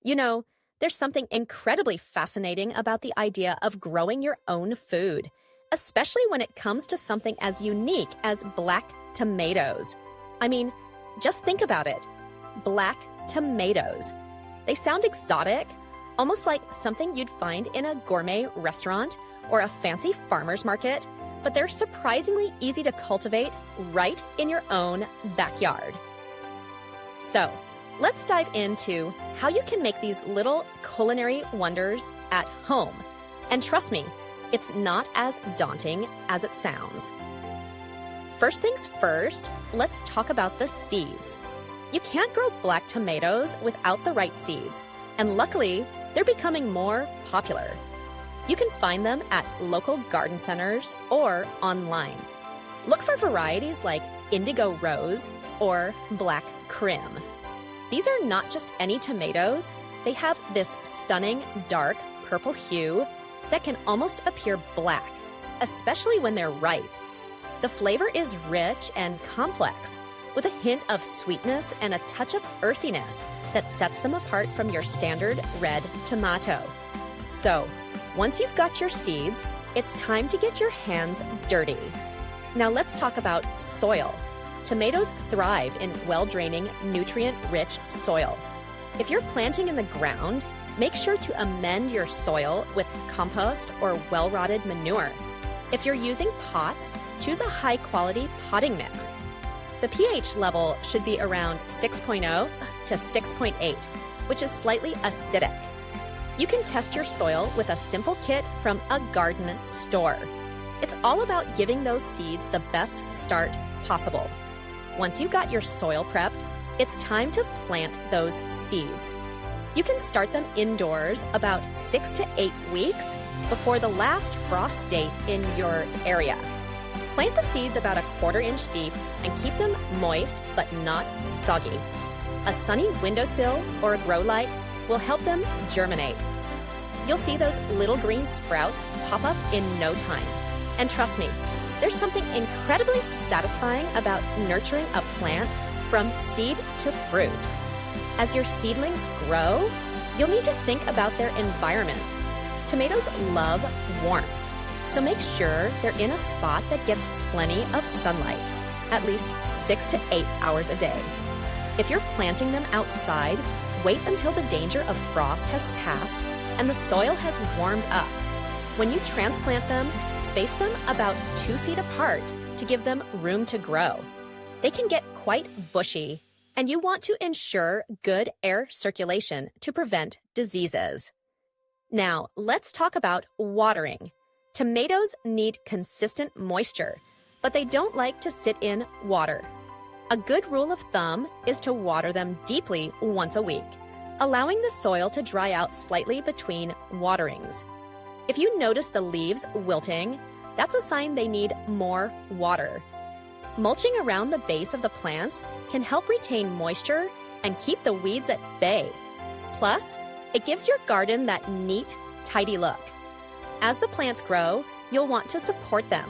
You know, there's something incredibly fascinating about the idea of growing your own food, especially when it comes to something as unique as black tomatoes. I mean, just think about it. Black tomatoes. They sound exotic, almost like something you'd find in a gourmet restaurant or a fancy farmer's market, but they're surprisingly easy to cultivate right in your own backyard. So, let's dive into how you can make these little culinary wonders at home. And trust me, it's not as daunting as it sounds. First things first, let's talk about the seeds. You can't grow black tomatoes without the right seeds, and luckily, they're becoming more popular. You can find them at local garden centers or online. Look for varieties like Indigo Rose or Black Krim. These are not just any tomatoes, they have this stunning dark purple hue that can almost appear black, especially when they're ripe. The flavor is rich and complex, with a hint of sweetness and a touch of earthiness that sets them apart from your standard red tomato. So, once you've got your seeds, it's time to get your hands dirty. Now let's talk about soil. Tomatoes thrive in well-draining, nutrient-rich soil. If you're planting in the ground, make sure to amend your soil with compost or well-rotted manure. If you're using pots, choose a high-quality potting mix. The pH level should be around 6.0 to 6.8, which is slightly acidic. You can test your soil with a simple kit from a garden store. It's all about giving those seeds the best start possible. Once you got your soil prepped, it's time to plant those seeds. You can start them indoors about 6 to 8 weeks before the last frost date in your area. Plant the seeds about 1/4 inch deep and keep them moist but not soggy. A sunny windowsill or a grow light will help them germinate. You'll see those little green sprouts pop up in no time. And trust me, there's something incredibly satisfying about nurturing a plant from seed to fruit. As your seedlings grow, you'll need to think about their environment. Tomatoes love warmth, so make sure they're in a spot that gets plenty of sunlight, at least 6 to 8 hours a day. If you're planting them outside, wait until the danger of frost has passed and the soil has warmed up. When you transplant them, space them about 2 feet apart to give them room to grow. They can get quite bushy, and you want to ensure good air circulation to prevent diseases. Now, let's talk about watering. Tomatoes need consistent moisture, but they don't like to sit in water. A good rule of thumb is to water them deeply once a week, allowing the soil to dry out slightly between waterings. If you notice the leaves wilting, that's a sign they need more water. Mulching around the base of the plants can help retain moisture and keep the weeds at bay. Plus, it gives your garden that neat, tidy look. As the plants grow, you'll want to support them.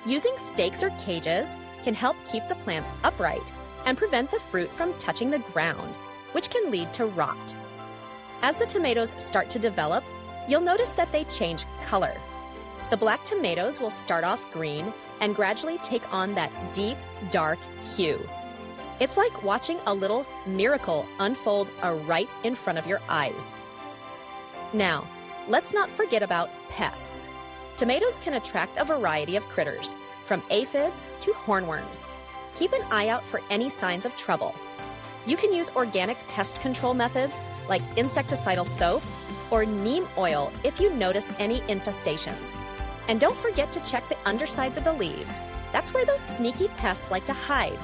Using stakes or cages can help keep the plants upright and prevent the fruit from touching the ground, which can lead to rot. As the tomatoes start to develop, you'll notice that they change color. The black tomatoes will start off green and gradually take on that deep, dark hue. It's like watching a little miracle unfold right in front of your eyes. Now, let's not forget about pests. Tomatoes can attract a variety of critters, from aphids to hornworms. Keep an eye out for any signs of trouble. You can use organic pest control methods like insecticidal soap or neem oil if you notice any infestations. And don't forget to check the undersides of the leaves. That's where those sneaky pests like to hide.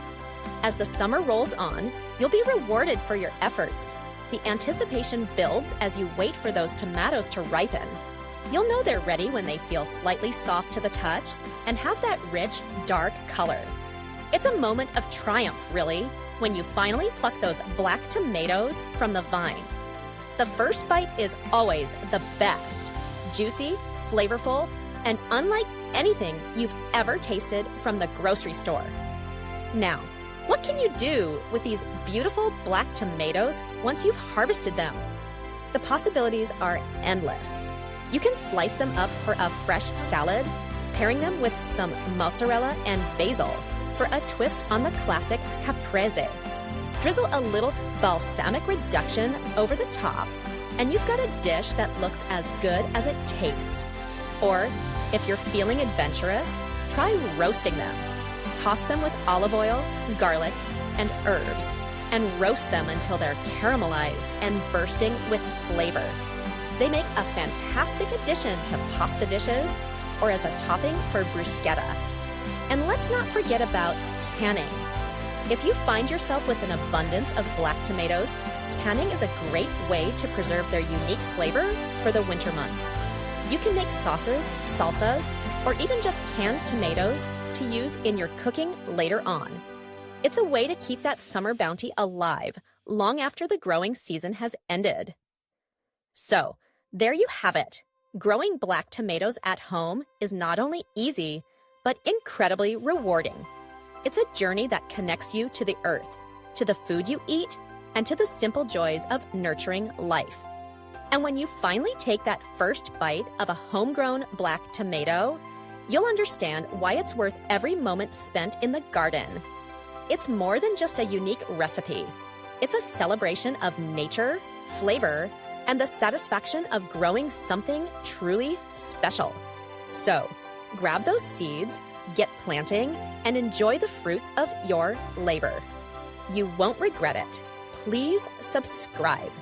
As the summer rolls on, you'll be rewarded for your efforts. The anticipation builds as you wait for those tomatoes to ripen. You'll know they're ready when they feel slightly soft to the touch and have that rich, dark color. It's a moment of triumph, really, when you finally pluck those black tomatoes from the vine. The first bite is always the best. Juicy, flavorful, and unlike anything you've ever tasted from the grocery store. Now, what can you do with these beautiful black tomatoes once you've harvested them? The possibilities are endless. You can slice them up for a fresh salad, pairing them with some mozzarella and basil for a twist on the classic caprese. Drizzle a little balsamic reduction over the top, and you've got a dish that looks as good as it tastes. Or, if you're feeling adventurous, try roasting them. Toss them with olive oil, garlic, and herbs, and roast them until they're caramelized and bursting with flavor. They make a fantastic addition to pasta dishes or as a topping for bruschetta. And let's not forget about canning. If you find yourself with an abundance of black tomatoes, canning is a great way to preserve their unique flavor for the winter months. You can make sauces, salsas, or even just canned tomatoes to use in your cooking later on. It's a way to keep that summer bounty alive long after the growing season has ended. So, there you have it. Growing black tomatoes at home is not only easy, but incredibly rewarding. It's a journey that connects you to the earth, to the food you eat, and to the simple joys of nurturing life. And when you finally take that first bite of a homegrown black tomato, you'll understand why it's worth every moment spent in the garden. It's more than just a unique recipe. It's a celebration of nature, flavor, and the satisfaction of growing something truly special. So, grab those seeds, get planting, and enjoy the fruits of your labor. You won't regret it. Please subscribe.